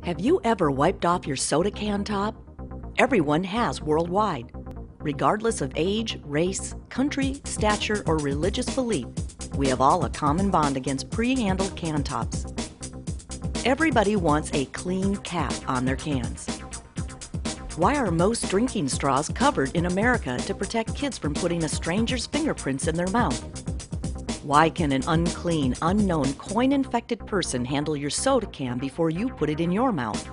Have you ever wiped off your soda can top? Everyone has worldwide. Regardless of age, race, country, stature, or religious belief, we have all a common bond against pre-handled can tops. Everybody wants a clean cap on their cans. Why are most drinking straws covered in America to protect kids from putting a stranger's fingerprints in their mouth? Why can an unclean, unknown, coin-infected person handle your soda can before you put it in your mouth?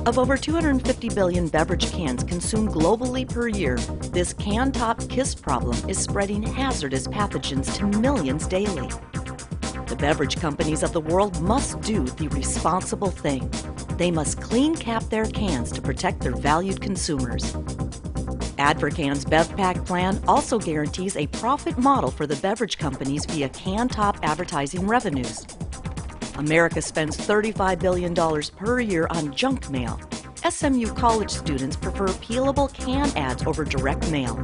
Of over 250 billion beverage cans consumed globally per year, this can top kiss problem is spreading hazardous pathogens to millions daily. The beverage companies of the world must do the responsible thing. They must clean cap their cans to protect their valued consumers. Advocan's BevPack plan also guarantees a profit model for the beverage companies via can top advertising revenues. America spends $35 billion per year on junk mail. SMU college students prefer peelable can ads over direct mail.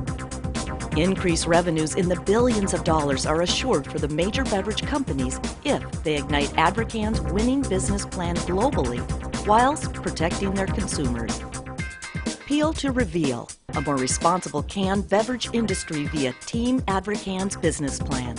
Increased revenues in the billions of dollars are assured for the major beverage companies if they ignite Advocan's winning business plan globally, whilst protecting their consumers. Peel to reveal a more responsible canned beverage industry via Team Advocan's business plan.